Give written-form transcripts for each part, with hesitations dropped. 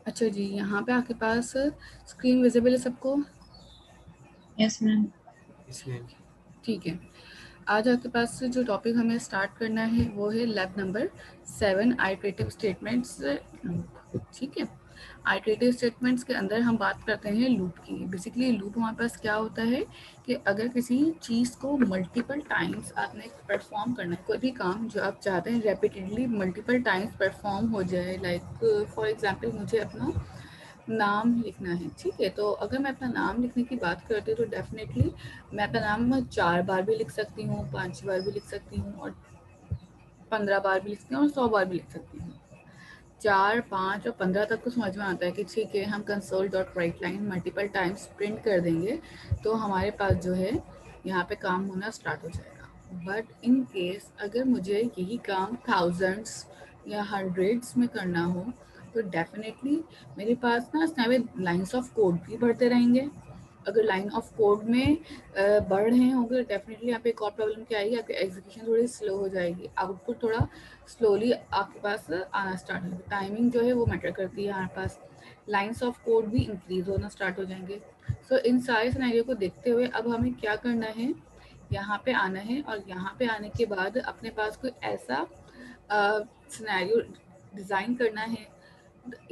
अच्छा जी, यहाँ पे आपके पास स्क्रीन विजिबल है सबको? Yes ma'am. ठीक है। आज आपके पास जो टॉपिक हमें स्टार्ट करना है वो है लैब नंबर 7 आइटरेटिव स्टेटमेंट्स। ठीक है। आइटरेटिव स्टेटमेंट्स के अंदर हम बात करते हैं लूप की। बेसिकली लूप हमारे पास क्या होता है कि अगर किसी चीज़ को मल्टीपल टाइम्स आपने परफॉर्म करना है, कोई भी काम जो आप चाहते हैं रेपिटेडली मल्टीपल टाइम्स परफॉर्म हो जाए, लाइक फॉर एग्जांपल मुझे अपना नाम लिखना है। ठीक है, तो अगर मैं अपना नाम लिखने की बात करती हूँ तो डेफिनेटली मैं अपना नाम 4 बार भी लिख सकती हूँ, 5 बार भी लिख सकती हूँ, और 15 बार भी लिख सकती हूँ, और 100 बार भी लिख सकती हूँ। 4, 5 और 15 तक तो समझ में आता है कि ठीक है, हम console dot right line multiple times print कर देंगे तो हमारे पास जो है यहाँ पे काम होना स्टार्ट हो जाएगा। बट इन केस अगर मुझे यही काम थाउजेंड्स या हंड्रेड्स में करना हो तो डेफिनेटली मेरे पास ना इसमें लाइन्स ऑफ कोड भी बढ़ते रहेंगे। अगर लाइन ऑफ कोड में बढ़ रहे होंगे डेफिनेटली यहाँ पे एक और प्रॉब्लम क्या आएगी, आपकी एग्जीक्यूशन थोड़ी स्लो हो जाएगी, आउटपुट थोड़ा स्लोली आपके पास आना स्टार्ट होगा। टाइमिंग जो है वो मैटर करती है हमारे पास। लाइन्स ऑफ कोड भी इंक्रीज होना स्टार्ट हो जाएंगे। सो इन सारे सिनेरियो को देखते हुए अब हमें क्या करना है, यहाँ पे आना है, और यहाँ पे आने के बाद अपने पास कोई ऐसा सिनेरियो डिज़ाइन करना है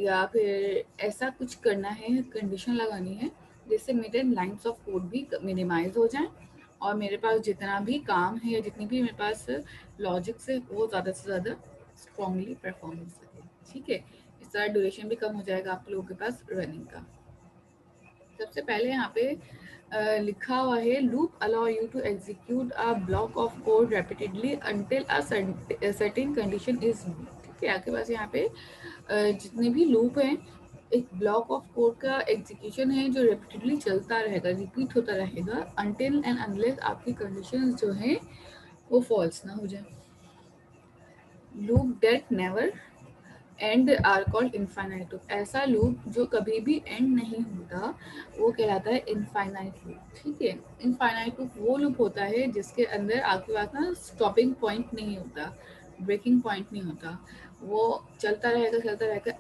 या फिर ऐसा कुछ करना है, कंडीशन लगानी है जिससे मेरे लाइन्स ऑफ कोड भी मिनिमाइज हो जाएं और मेरे पास जितना भी काम है या जितनी भी मेरे पास लॉजिक से वो ज़्यादा से ज़्यादा स्ट्रांगली परफॉर्म हो सके। ठीक है, इस तरह ड्यूरेशन भी कम हो जाएगा आप लोगों के पास रनिंग का। सबसे पहले यहाँ पे लिखा हुआ है loop allow you to execute a block of code repeatedly until a certain condition is. ठीक है, आपके पास यहाँ पे जितने भी लूप हैं, एक ब्लॉक ऑफ कोड का एग्जीक्यूशन है जो रिपीटेडली चलता रहेगा, रिपीट होता रहेगा अनटिल एंड अनलेस आपकी कंडीशंस जो हैं वो फॉल्स ना हो जाए। Loop that never end are called infinite loop. ऐसा लूप जो कभी भी एंड नहीं होता वो कहलाता है इनफाइनाइट लूप। ठीक है, इनफाइनाइट लूप वो लूप होता है जिसके अंदर आपके पास ना स्टॉपिंग पॉइंट नहीं होता, ब्रेकिंग पॉइंट नहीं होता, वो चलता रहेगा।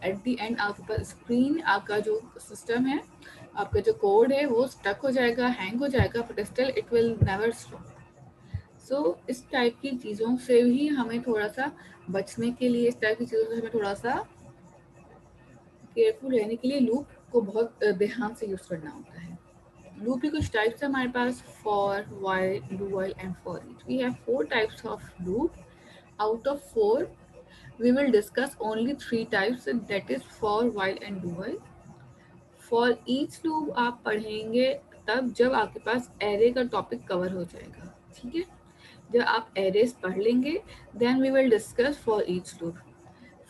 एट द एंड आपके पास स्क्रीन, आपका जो सिस्टम है, आपका जो कोड है वो स्टक हो जाएगा, हैंग हो जाएगा, but still it will never stop. So इस टाइप की चीज़ों से भी हमें थोड़ा सा बचने के लिए, इस टाइप की चीज़ों से हमें थोड़ा सा केयरफुल रहने के लिए लूप को बहुत ध्यान से यूज़ करना होता है। लूप की कुछ टाइप्स है हमारे पास, for, while, do while and for each. We have 4 types of loop. Out of 4 we will discuss only 3 types, that is for, while and do while. For each loop आप पढ़ेंगे तब जब आपके पास एरे का टॉपिक कवर हो जाएगा। ठीक है, जब आप एरेज पढ़ लेंगे then we will discuss for each loop.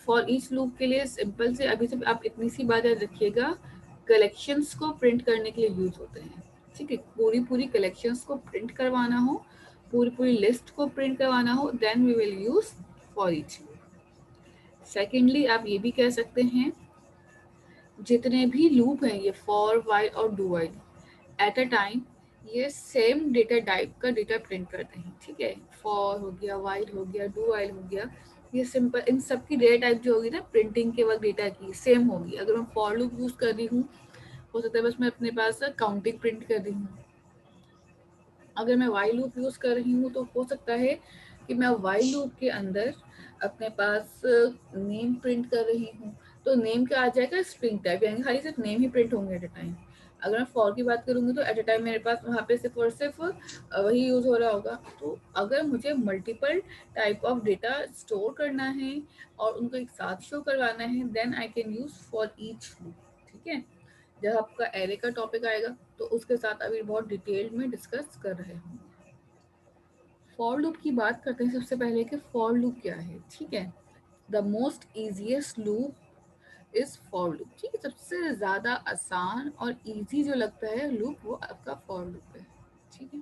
For each loop के लिए सिंपल से अभी से आप इतनी सी बात याद रखिएगा, कलेक्शंस को प्रिंट करने के लिए यूज होते हैं। ठीक है, पूरी पूरी कलेक्शंस को प्रिंट करवाना हो, पूरी पूरी लिस्ट को प्रिंट करवाना हो, then we will use for each loop. Secondly आप ये भी कह सकते हैं जितने भी लूप हैं ये फॉर, वाइल और do while, at a time ये सेम डेटा टाइप का डेटा प्रिंट करते हैं। ठीक है, फॉर हो गया, वाइल हो गया, डू वाइल हो गया, ये सिंपल इन सब की डेटा टाइप जो होगी ना प्रिंटिंग के वक्त डेटा की सेम होगी। अगर मैं फॉर लूप यूज कर रही हूँ हो सकता है बस मैं अपने पास काउंटिंग प्रिंट कर रही हूँ। अगर मैं वाइल लूप यूज कर रही हूँ तो हो सकता है कि मैं वाइल लूप के अंदर अपने पास नेम प्रिंट कर रही हूँ, तो नेम क्या आ जाएगा, स्ट्रिंग टाइप, यानी खाली सिर्फ नेम ही प्रिंट होंगे एट अ टाइम। अगर मैं फॉर की बात करूंगी तो एट अ टाइम मेरे पास वहाँ पे सिर्फ और सिर्फ वही यूज हो रहा होगा। तो अगर मुझे multiple type of data store करना है और उनको एक साथ शो करवाना है then I can use for each loop. ठीक है, जब आपका एरे का टॉपिक आएगा तो उसके साथ अभी बहुत डिटेल में डिस्कस कर रहे होंगे। फॉर लूप की बात करते हैं सबसे पहले कि फॉर लूप क्या है। ठीक है, the most easiest loop is for loop. ठीक है, सबसे ज़्यादा आसान और इजी जो लगता है लूप वो आपका फॉर लूप है। ठीक है,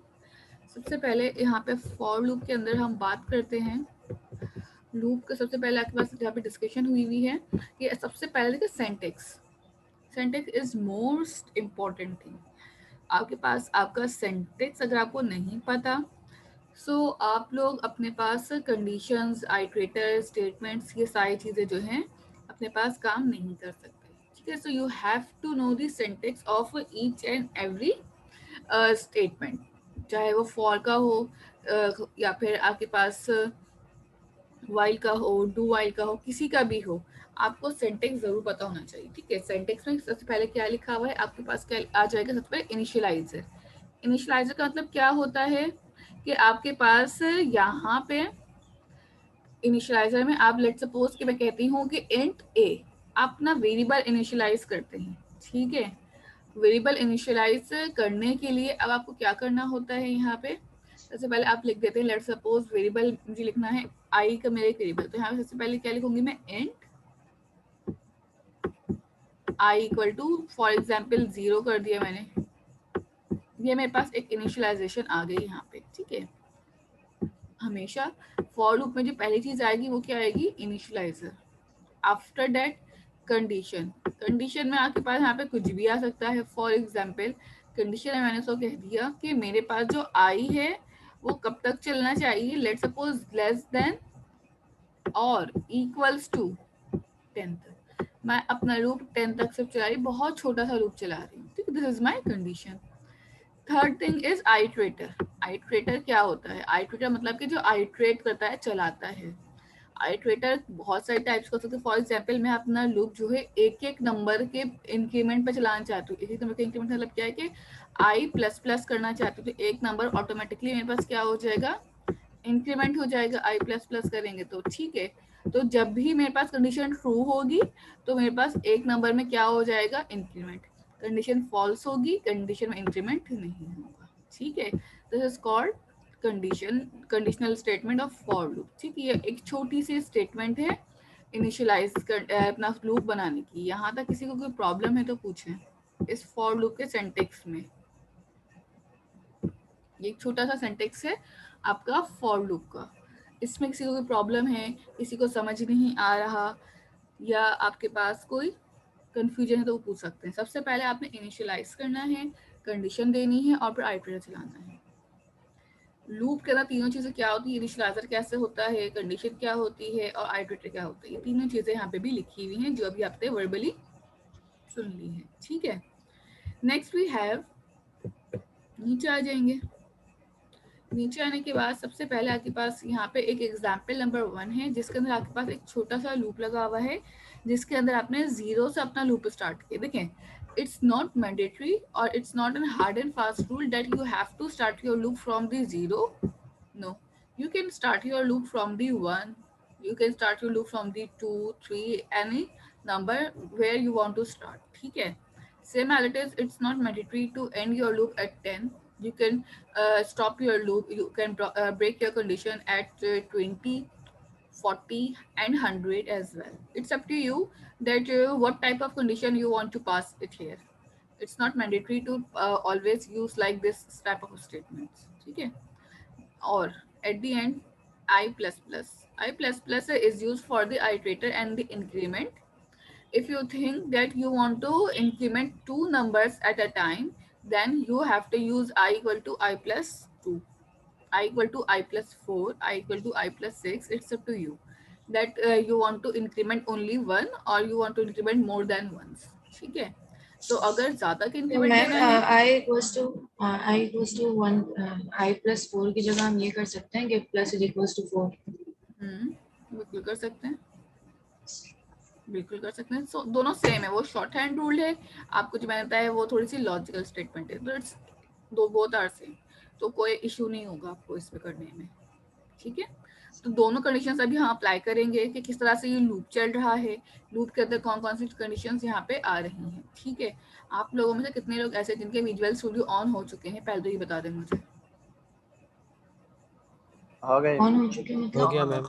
सबसे पहले यहाँ पे फॉर लूप के अंदर हम बात करते हैं लूप का। सबसे पहले आपके पास जहाँ पे डिस्कशन हुई है कि सबसे पहले देखिए सेंटेक्स। सेंटेक्स इज मोस्ट इम्पॉर्टेंट थिंग। आपके पास आपका सेंटेक्स अगर आपको नहीं पता सो आप लोग अपने पास कंडीशंस, आइटरेटर, स्टेटमेंट्स, ये सारी चीज़ें जो हैं अपने पास काम नहीं कर सकते। ठीक है. So you have to know the syntax of each and every statement, चाहे वो फॉर का हो या फिर आपके पास वाइल का हो, डू वाइल का हो, किसी का भी हो, आपको सिंटेक्स जरूर पता होना चाहिए. ठीक है. सिंटेक्स में सबसे पहले क्या लिखा हुआ है आपके पास, क्या आ जाएगा सबसे पहले, इनिशियलाइजर. इनिशियलाइजर का मतलब क्या होता है कि आपके पास यहाँ पे इनिशियलाइजर में आप लेट सपोज कि मैं कहती हूँ कि इंट ए, आप ना वेरिएबल इनिशियलाइज करते हैं. ठीक है. वेरिएबल इनिशियलाइज करने के लिए अब आपको क्या करना होता है, यहाँ पे सबसे पहले आप लिख देते हैं, लेट सपोज वेरिएबल मुझे लिखना है आई का मेरा एक वेरिएबल, तो यहाँ पे सबसे पहले क्या लिखूंगी मैं, int i equal to for example 0 कर दिया मैंने. ये मेरे पास एक इनिशियलाइजेशन आ गई यहाँ पे. ठीक है. हमेशा फॉर लूप में जो पहली चीज आएगी वो क्या आएगी, initialiser. After that condition. Condition में आपके पास यहाँ पे कुछ भी आ सकता है. फॉर एग्जाम्पल कंडीशन में मैंने सो कह दिया कि मेरे पास जो आई है वो कब तक चलना चाहिए, लेट सपोज लेस देन और इक्वल्स टू 10 तक. मैं अपना लूप 10 तक सिर्फ चला रही, बहुत छोटा सा लूप चला रही हूँ. ठीक है. This is my condition. Third thing is iterator. Iterator क्या होता है, आइट्रेटर मतलब कि जो आइट्रेट करता है, चलाता है. आइट्रेटर बहुत सारे टाइप्स का हो सकते हैं. फॉर एग्जाम्पल मैं अपना लूप जो है एक एक नंबर के इंक्रीमेंट पे चलाना चाहती हूँ. एक एक नंबर के इंक्रीमेंट मतलब क्या है कि आई प्लस प्लस करना चाहती हूँ, तो एक नंबर ऑटोमेटिकली मेरे पास क्या हो जाएगा, इंक्रीमेंट हो जाएगा. आई प्लस प्लस करेंगे तो. ठीक है. तो जब भी मेरे पास कंडीशन ट्रू होगी तो मेरे पास एक नंबर में क्या हो जाएगा, इंक्रीमेंट. कंडीशन फॉल्स होगी, कंडीशन में इंक्रीमेंट नहीं होगा. ठीक है. This is called conditional statement of for loop. ठीक है. ये एक छोटी सी स्टेटमेंट है इनिशियलाइज कर अपना लूप बनाने की. यहाँ तक किसी को कोई प्रॉब्लम है तो पूछें इस फॉर लूप के सिंटेक्स में. ये एक छोटा सा सिंटेक्स है आपका फॉर लूप का. इसमें किसी को कोई प्रॉब्लम है, किसी को समझ नहीं आ रहा, या आपके पास कोई कंफ्यूजन है तो वो पूछ सकते हैं. सबसे पहले आपने इनिशियलाइज करना है, कंडीशन देनी है और फिर आइटरेटर चलाना है. लूप के अंदर तीनों चीजें क्या होती है, इनिशियलाइजर कैसे होता है, कंडीशन क्या होती है और आइटरेटर क्या होता है. ये तीनों चीजें यहाँ पे भी लिखी हुई हैं जो अभी आपने वर्बली सुन ली है. ठीक है. नेक्स्ट वी हैव, नीचे आ जाएंगे. नीचे आने के बाद सबसे पहले आपके पास यहाँ पे एक एग्जाम्पल नंबर 1 है जिसके अंदर आपके पास एक छोटा सा लूप लगा हुआ है जिसके अंदर आपने 0 से अपना लूप स्टार्ट किया. देखें, इट्स नॉट मैंडेटरी और it's not an hard and fast rule that you have to start your loop from the 0. No, you can start your loop from the 1, you can start your loop from the 2, 3, any number where you want to start. ठीक है. Same as it is, it's not mandatory to end your loop at 10. You can stop your loop, you can break your condition at 20, 40 and 100 as well. It's up to you that what type of condition you want to pass it here. It's not mandatory to always use like this type of statements. ठीक है. Or at the end, I plus plus. I plus plus is used for the iterator and the increment. If you think that you want to increment two numbers at a time, then you have to use I equal to I plus 2, I equal to I plus 4, I equal to I plus 6. It's up to you that you want to increment only one or you want to increment more than once. ठीक है. तो अगर ज्यादा का तो increment ma'am देना है, I equals to 1, I plus 4 की जगह हम ये कर सकते हैं कि प्लस इज इक्वल्स टू 4. बिल्कुल कर सकते हैं, बिल्कुल कर सकते हैं. सो दोनों सेम है, वो शॉर्ट हैंड रूल है. आपको जो मैंने बताया वो थोड़ी सी लॉजिकल स्टेटमेंट है. तो इट्स दो बोथ आर सेम, तो कोई इशू नहीं होगा आपको इस पे करने में. ठीक है. तो दोनों कंडीशंस अभी हम अप्लाई करेंगे कि किस तरह से ये लूप चल रहा है, लूप के अंदर कौन कौन सी कंडीशंस यहाँ पे आ रही हैं. ठीक है. आप लोगों में से कितने लोग ऐसे जिनके विजुअल स्टूडियो ऑन हो चुके हैं, पहले तो ये बता दें मुझे. हो गए ऑन हो चुके हो मतलब गया मैम.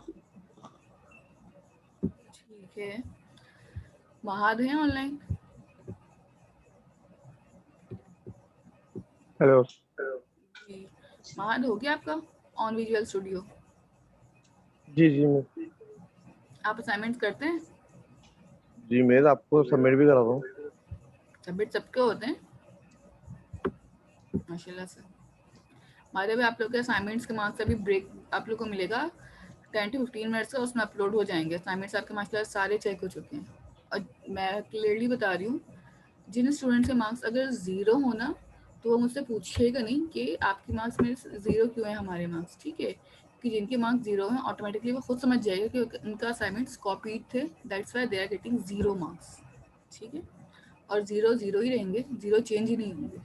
ठीक है. महाद है ऑनलाइन? हेलो. जी, महाद हो गया आपका ऑन विजुअल स्टूडियो? जी जी मैं आप असाइनमेंट करते हैं? जी मैं तो आपको सबमिट भी करा रहा हूँ. सबमिट सबके होते हैं माशाल्लाह से. हमारे भी आप लोग के असाइनमेंट्स के मार्क्स अभी ब्रेक आप लोग को मिलेगा 10 to 15 मिनट्स का, उसमें अपलोड हो जाएंगे. असाइनमेंट्स आपके माशाल्लाह सारे चेक हो चुके हैं. और मैं क्लियरली बता रही हूँ, जिन स्टूडेंट्स के मार्क्स अगर 0 हो ना, तो वो मुझसे पूछिएगा नहीं कि आपके मार्क्स में 0 क्यों है हमारे मार्क्स, ठीक है? कि जिनके मार्क्स 0 हैं ऑटोमेटिकली वो खुद समझ जाएगा कि उनका असाइनमेंट्स कॉपीड थे, that's why they are getting 0 marks, ठीक है? और 0 0 ही रहेंगे, 0 चेंज ही नहीं होंगे।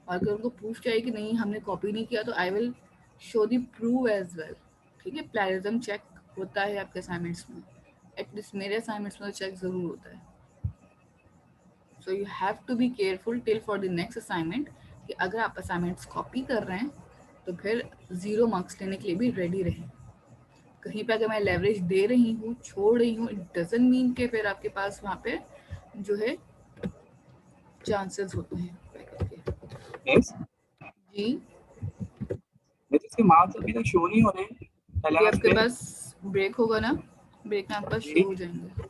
और अगर उनको प्रूफ चाहिए कि नहीं हमने कॉपी नहीं किया, तो I will show the prove as well, ठीक है? प्लेगरिज्म चेक होता है आपके असाइनमेंट्स में, एटलीस्ट मेरे असाइनमेंट्स में चेक ज़रूर होता है। So you have to be careful till for the next assignment कि अगर आप असाइनमेंट्स कॉपी कर रहे हैं तो फिर 0 मार्क्स लेने के लिए भी रेडी रहें। कहीं पे अगर मैं लेवरेज दे रही हूँ, छोड़ रही हूँ, इट डजंट मीन कि फिर आपके पास वहाँ पे जो है चांसेस होते हैं। यस जी लेकिन इसके मार्क्स अभी तक शो नहीं हो रहे अभी LMS आपके पे। पास ब्रेक होगा ना, ब्रेक में आपके पास जी शो हो जाएंगे।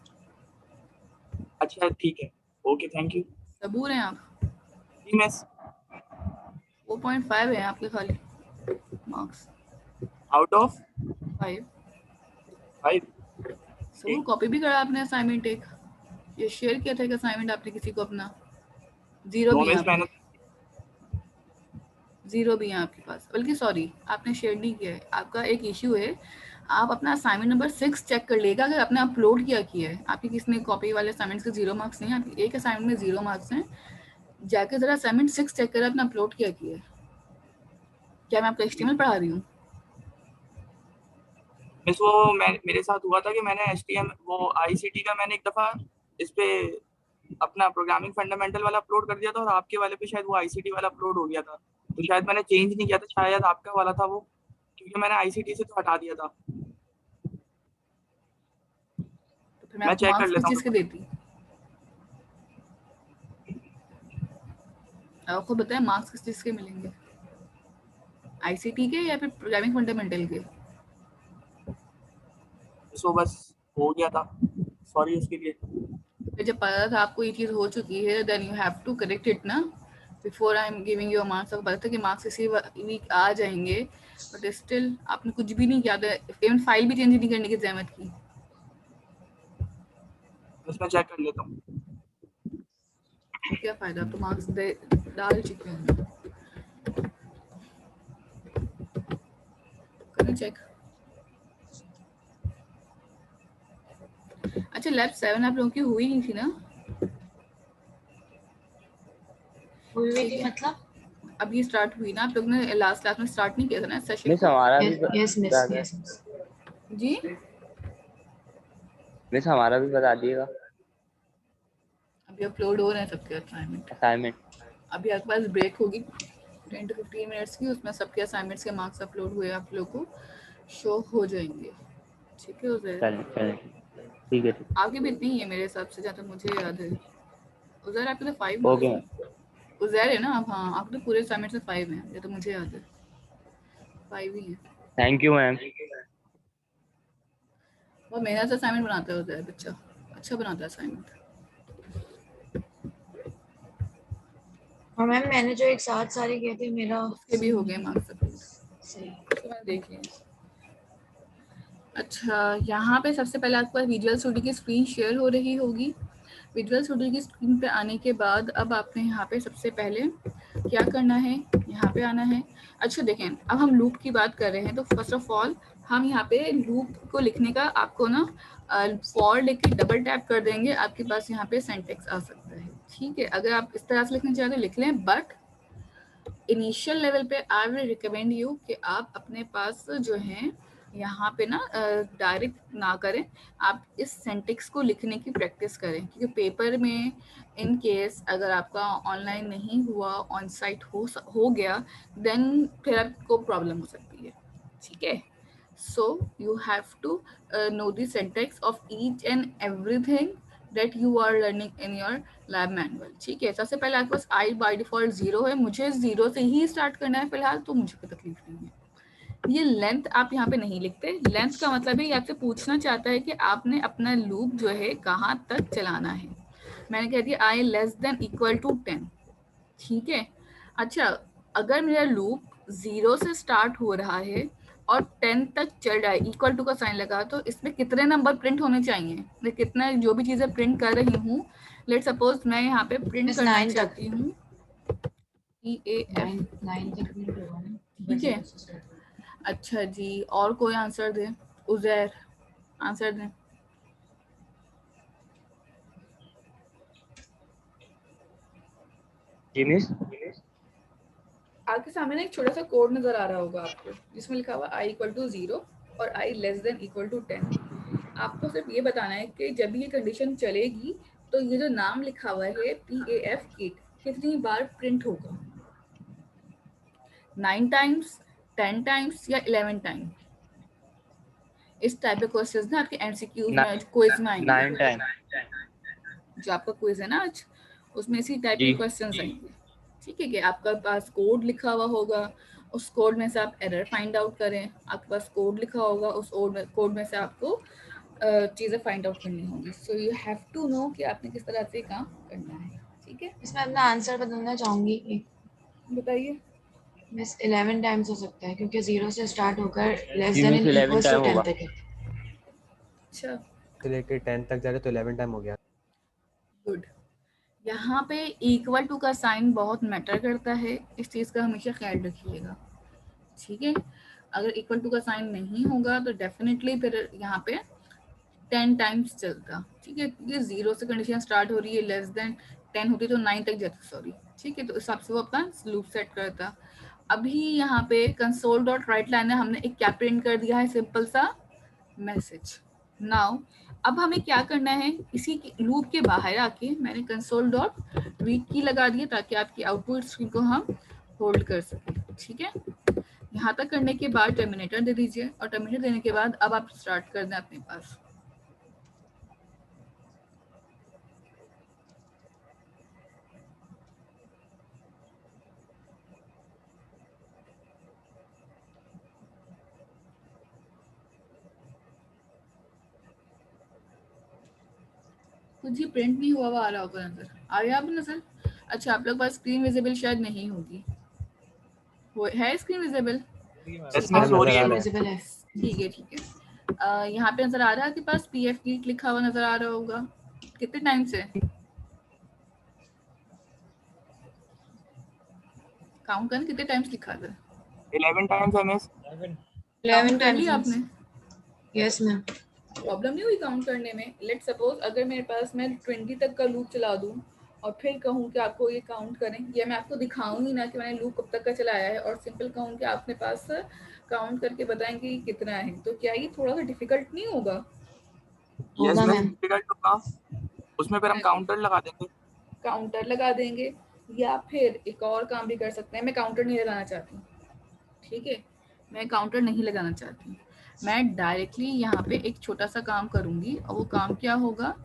अच्छा ठीक है, ओके थैंक यू। सबूर हैं आप? जी मिस। 4.5 है आपके खाली marks, out of 5। 5। Saboor copy भी करा आपने असाइनमेंट एक, ये शेयर किया था एक असाइनमेंट आपने किसी को अपना? 0 नो भी है मिस आपके, मैंने 0 भी है आपके पास, बल्कि सॉरी आपने शेयर नहीं किया है। आपका एक इश्यू है, आप अपना असाइनमेंट नंबर 6 चेक कर लेगा अगर आपने अपलोड किया है। आपकी किसी ने कॉपी वाले असाइनमेंट्स के 0 मार्क्स नहीं है, आपके एक असाइनमेंट में 0 मार्क्स हैं, जाके जरा असाइनमेंट 6 चेक कर आपने अपलोड किया है। क्या मैं आपका HTML पढ़ा रही हूँ? मिस वो मेरे साथ हुआ था कि मैंने HTML वो ICT का मैंने एक दफा इस पे अपना प्रोग्रामिंग फंडामेंटल वाला अपलोड कर दिया था और आपके वाले पे शायद वो ICT वाला अपलोड हो गया था, तो शायद मैंने चेंज नहीं किया था, शायद आपका वाला था वो, क्योंकि मैंने ICT से तो हटा दिया था। तो फिर मैं मैं आपको चेक कर मार्क्स किस लेता चीज़ के हूँ। देती? आपको बताया मार्क्स किस चीज़ के मिलेंगे, ICT के या फिर प्रोग्रामिंग फंडामेंटल के? सो बस हो गया था, सॉरी उसके लिए। फिर जब पता था आपको ये चीज़ हो चुकी है, then you have to correct it ना, before I am giving your marks. आपको पता था कि मार्क्स इसी वीक आ जाएंगे, बट स्टिल आपने कुछ भी नहीं किया था, इवन फाइल भी चेंज नहीं करने की जहमत की। बस मैं चेक कर लेता हूँ। तो क्या फ़ायदा, आप तो मार्क्स डाल चुके हैं। करें चेक। अच्छा लैब 7 आप लोगों की हुई नहीं थी ना? हुई हुई ठीक थी है, मतलब? अब ये स्टार्ट हुई ना, आप लोग ने लास्ट क्लास में स्टार्ट नहीं किया था ना सेशन मिस को? हमारा भी यस मिस, बता दें। Yes miss. जी मिस हमारा भी बता दिएगा अभी अपलोड हो रहे हैं सबके असाइनमेंट। असाइनमेंट। अभी आपके पास ब्रेक होगी 10 to 15 मिनट्स की, उसमें सबके असाइनमेंट्स के मार्क्स अपलोड हुए आप लोग को शो हो जाएंगे, ठीक है? उधर चलें चलें ठीक है ठीक आगे भी इतनी ही है मेरे हिसाब से, जहाँ तक मुझे याद है। उधर आपके तो 5 हो मार्क्स गया। हैं, उधर है ना आप? हाँ आपके तो पूरे असाइनमेंट में 5 हैं, ये तो मुझे याद है, 5 ही हैं। Thank you ma'am. बहुत मेहनत से असाइनमेंट बनाता है उधर बच्चा, अच्छा बनाता है असाइनमेंट। हाँ मैम, मैंने जो एक साथ सारे किए थे मेरा उसके भी हो गए मार्क्स अपलोड, सही। तो मैंने देख लिया। अच्छा यहाँ पे सबसे पहले आपके पास विजुअल स्टूडियो की स्क्रीन शेयर हो रही होगी। विजुअल स्टूडियो की स्क्रीन पे आने के बाद अब आपने यहाँ पे सबसे पहले क्या करना है, यहाँ पे आना है। अच्छा देखें, अब हम लूप की बात कर रहे हैं, तो फर्स्ट ऑफ ऑल हम यहाँ पे लूप को लिखने का आपको ना फॉर लिख के डबल टैप कर देंगे, आपके पास यहाँ पे सिंटैक्स आ सकता है, ठीक है? अगर आप इस तरह से लिखना चाहते हो लिख लें, बट इनिशियल लेवल पे आई विल रिकमेंड यू कि आप अपने पास जो है यहाँ पे ना डायरेक्ट ना करें, आप इस सिंटैक्स को लिखने की प्रैक्टिस करें, क्योंकि पेपर में इन केस अगर आपका ऑनलाइन नहीं हुआ, ऑन साइट हो गया, देन फिर आपको प्रॉब्लम हो सकती है, ठीक है? So you have to know the syntax of each and everything that you are learning in your lab manual, ठीक है? सबसे पहले आपके पास आई बाय डिफॉल्ट 0 है, मुझे 0 से ही स्टार्ट करना है फिलहाल, तो मुझे कोई तकलीफ नहीं है। ये लेंथ आप यहाँ पे नहीं लिखते, लेंथ का मतलब है ये आपसे पूछना चाहता है कि आपने अपना लूप जो है कहाँ तक चलाना है। मैंने कह दिया आई लेस देन इक्वल टू 10, ठीक है? अच्छा अगर मेरा लूप 0 से स्टार्ट हो रहा है और 10 तक चल रहा है, इक्वल टू का साइन लगा, तो इसमें कितने नंबर प्रिंट होने चाहिए, मैं कितना जो भी चीजें प्रिंट कर रही हूँ, लेट सपोज मैं यहाँ पे प्रिंट बस करना 9 तक। चाहती हूँ EAF, 9 तक प्रिंट होगा ना, ठीक है। zero से start होगा। अच्छा जी, और कोई आंसर दे, उजैर आंसर दें। जी मिस। आपके सामने ना एक छोटा सा कोड नजर आ रहा होगा आपको, जिसमें लिखा हुआ i इक्वल टू 0 और i less than equal to 10। आपको सिर्फ ये बताना है कि जब ये कंडीशन चलेगी तो ये जो नाम लिखा हुआ है PAF किट कितनी बार प्रिंट होगा, 9 टाइम्स, 10 टाइम्स या 11 टाइम। इस टाइप के क्वेश्चंस ना आपके एमसीक्यूज में क्विज में आएंगे। 9 टाइम। जो आपका क्विज है ना आज, उसमें इसी टाइप जी। के क्वेश्चंस आएंगे। ठीक है कि आपका पास कोड लिखा हुआ होगा, उस कोड में से आप एरर फाइंड आउट करें, आपके पास कोड लिखा होगा, उस कोड में से आपको चीज़ें फाइंड आउट करनी होंगी। So you have to know कि आपने किस तरह से काम करना है। ठीक है, इसमें अपना आंसर बदलना चाहूंगी एक, बताइए। बस 11 टाइम्स हो सकता है क्योंकि 0 से स्टार्ट होकर लेस जी देन मिस इन 11 इक्वल्स टू टाइम 10 होगा। तक है। अच्छा, से लेके 10 तक जा रहे तो 11 टाइम हो गया। गुड। यहाँ पे इक्वल टू का साइन बहुत मैटर करता है, इस चीज़ का हमेशा ख्याल रखिएगा। ठीक है, अगर इक्वल टू का साइन नहीं होगा तो डेफिनेटली फिर यहाँ पे 10 टाइम्स चलता। ठीक है, ये 0 से कंडीशन स्टार्ट हो रही है, लेस देन 10 होती तो 9 तक जाती, सॉरी। ठीक है, तो इस हिसाब से वो अपना लूप सेट करता। अभी यहाँ पे कंसोल डॉट राइट लाइन है, हमने एक क्या प्रिंट कर दिया है, सिंपल सा मैसेज। नाउ अब हमें क्या करना है, इसी लूप के बाहर आके मैंने कंसोल डॉट रीड की लगा दी है ताकि आपकी आउटपुट स्क्रीन को हम होल्ड कर सकें। ठीक है, यहाँ तक करने के बाद टर्मिनेटर दे दीजिए, और टर्मिनेटर देने के बाद अब आप स्टार्ट कर दें अपने पास। कुछ ही प्रिंट नहीं हुआ आ रहा होगा नजर, आ रहा है आप नजर। अच्छा, आप लोग पास स्क्रीन विजिबल शायद नहीं होगी, है स्क्रीन विजिबल? यस मिस, हो रही है। विजिबल है। ठीक है, ठीक है। यहाँ पे नजर आ रहा है आपके पास PF कीट लिखा हुआ नजर आ रहा होगा, कितने टाइम से काउंट करें, कितने टाइम्स लिखा था? 11 टाइम्स है मिस। 11 कर लिया टाइम्स। आपने? Yes ma'am. प्रॉब्लम नहीं हुई काउंट करने में? लेट सपोज अगर मेरे पास मैं 20 तक का लूप चला दूं और फिर कहूँ कि आपको ये काउंट करें, या मैं आपको दिखाऊंगी ना कि मैंने लूप कब तक का चलाया है, और सिंपल कहूँ कि आपने पास काउंट करके बताएंगे कि कितना है, तो क्या ये थोड़ा सा डिफिकल्ट नहीं होगा? यस होगा मिस, मैम। डिफिकल्ट होगा। उसमें फिर हम काउंटर लगा देंगे। काउंटर लगा देंगे, या फिर एक और काम भी कर सकते हैं। मैं काउंटर नहीं लगाना चाहती, ठीक है, मैं काउंटर नहीं लगाना चाहती, मैं डायरेक्टली यहाँ पे एक छोटा सा काम करूँगी, और वो काम क्या होगा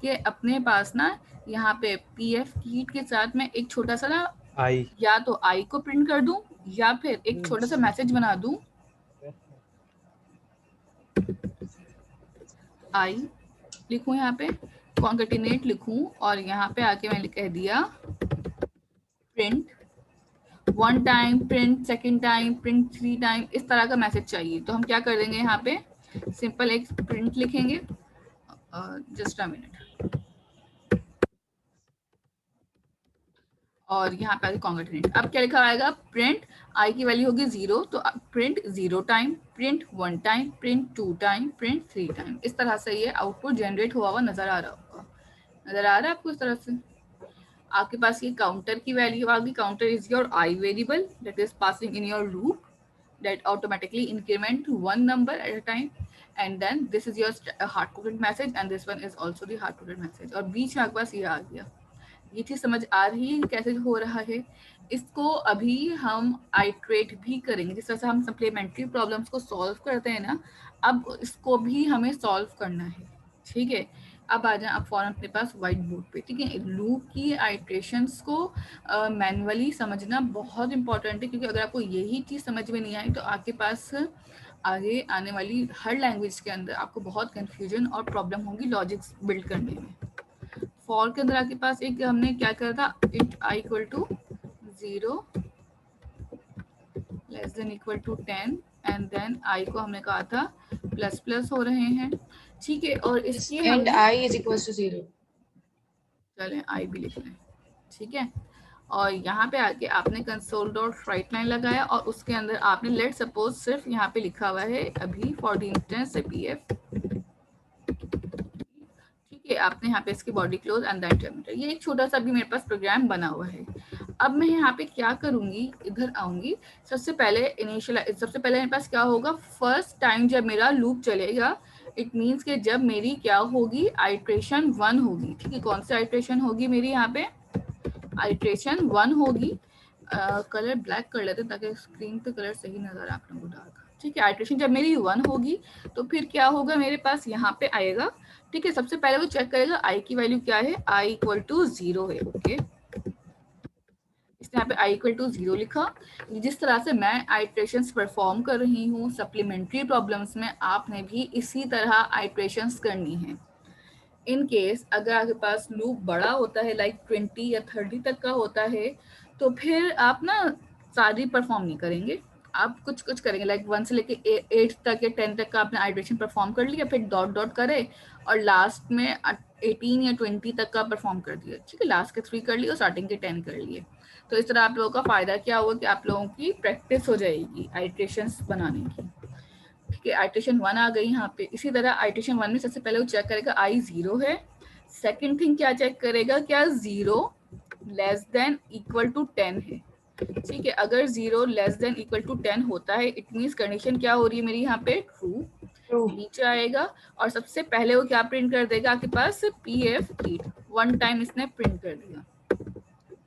कि अपने पास ना यहाँ पे PF कीट के साथ मैं एक छोटा सा ना आई या तो आई को प्रिंट कर दूं, या फिर एक छोटा सा मैसेज बना दूं, आई लिखूं, यहाँ पे कॉन्केटिनेट लिखूं, और यहाँ पे आके मैंने कह दिया print 1 time, print 2nd time, print 3 time, इस तरह का मैसेज चाहिए। तो हम क्या कर देंगे, यहाँ पे सिंपल एक प्रिंट लिखेंगे, जस्ट अ मिनट, और यहाँ पे आगे कॉन्केटिनेट। अब क्या लिखा आएगा, प्रिंट आई की वैल्यू होगी 0, तो print 0 time, print 1 time, print 2 time, print 3 time. इस तरह से ये आउटपुट जनरेट हुआ नजर आ रहा होगा, नजर आ रहा है आपको इस तरह से? आपके पास ये काउंटर की वैल्यू आ गई। Counter is your I variable that is passing in your loop that automatically increment to 1 number at a time, and then this is your hard coded message, and this one is also the hard coded message, और बीच में आपके पास ये आ गया। ये चीज समझ आ रही है कैसे हो रहा है? इसको अभी हम आइट्रेट भी करेंगे, जिस तरह से हम सप्लीमेंट्री प्रॉब्लम्स को सॉल्व करते हैं ना, अब इसको भी हमें सॉल्व करना है। ठीक है, अब आ जाए आप फॉरन अपने पास व्हाइट बोर्ड पे। ठीक है, लूप की आइट्रेशंस को मैनुअली समझना बहुत इंपॉर्टेंट है, क्योंकि अगर आपको यही चीज़ समझ में नहीं आई तो आपके पास आगे आने वाली हर लैंग्वेज के अंदर आपको बहुत कन्फ्यूजन और प्रॉब्लम होगी लॉजिक्स बिल्ड करने में। फॉर के अंदर आपके पास एक हमने क्या करा था, int i equal to 0 less than equal to 10 and then i को हमने कहा था प्लस प्लस हो रहे हैं, ठीक है। और इसकी एंड हमने आई इज इक्वल टू 0। चलें आई भी लिख लें, ठीक है। और यहाँ पे आके आपने कंसोल डॉट राइट लाइन लगाया और उसके अंदर आपने लेट सपोज सिर्फ यहाँ पे लिखा हुआ है अभी फॉर द इंस्टेंस पीएफ, ठीक है। आपने यहाँ पे इसकी body close and then terminator, ये एक छोटा सा भी मेरे पास प्रोग्राम बना हुआ है। अब मैं यहाँ पे क्या करूँगी, इधर आऊँगी। सबसे पहले मेरे पास क्या होगा, फर्स्ट टाइम जब मेरा लूप चलेगा इट मीन्स कि जब मेरी क्या होगी, आइट्रेशन 1 होगी, ठीक है। कौन सी आइट्रेशन होगी मेरी यहाँ पे, आइट्रेशन 1 होगी। कलर ब्लैक कर लेते ताकि स्क्रीन पे कलर सही नजर आप लोगों को डार्क, ठीक है। आइट्रेशन जब मेरी 1 होगी तो फिर क्या होगा मेरे पास यहाँ पे आएगा, ठीक है। सबसे पहले वो चेक करेगा आई की वैल्यू क्या है, आई इक्वल टू 0 है, ओके। इसने यहाँ पे आई इक्वल टू 0 लिखा। जिस तरह से मैं आइट्रेशंस परफॉर्म कर रही हूँ सप्लीमेंट्री प्रॉब्लम्स में, आपने भी इसी तरह आइट्रेशंस करनी है। इन केस अगर आपके पास लूप बड़ा होता है लाइक 20 या 30 तक का होता है तो फिर आप ना सारी परफॉर्म नहीं करेंगे, आप कुछ कुछ करेंगे लाइक 1 से लेके 8 तक या 10 तक का आपने आइट्रेशन परफॉर्म कर लिया, फिर डॉट डॉट करे और लास्ट में 18 या 20 तक का परफॉर्म कर दिया, ठीक है। लास्ट के 3 कर लिए और स्टार्टिंग के 10 कर लिए। तो इस तरह आप लोगों का फायदा क्या होगा कि आप लोगों की प्रैक्टिस हो जाएगी आइट्रेशंस बनाने की, ठीक है। आइट्रेशन 1 आ गई यहाँ पे। इसी तरह आइट्रेशन 1 में सबसे पहले वो चेक करेगा आई 0 है। सेकंड थिंग क्या चेक करेगा, क्या 0 लेस देन इक्वल टू 10 है, ठीक है। अगर 0 लेस देन इक्वल टू 10 होता है इट मीन्स कंडीशन क्या हो रही है मेरी यहाँ पे, ट्रू। नीचे आएगा और सबसे पहले वो क्या प्रिंट कर देगा, आपके पास पीएफ हीट 1 टाइम इसने प्रिंट कर दिया,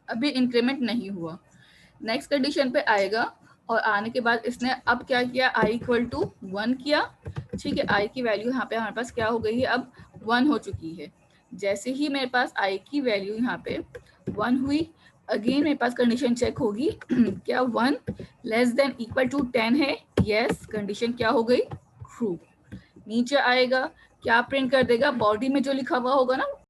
अभी इंक्रीमेंट नहीं हुआ। नेक्स्ट कंडीशन पे आएगा और आने के बाद इसने अब क्या किया, आई इक्वल टू 1 किया, ठीक है। आई की वैल्यू यहाँ पे हमारे पास क्या हो गई है, अब 1 हो चुकी है। जैसे ही मेरे पास आई की वैल्यू यहाँ पे 1 हुई, अगेन मेरे पास कंडीशन चेक होगी क्या 1 लेस देन इक्वल टू 10 है, यस, कंडीशन क्या हो गई, ट्रू। नीचे आएगा क्या प्रिंट कर देगा, बॉडी में जो लिखा हुआ होगा ना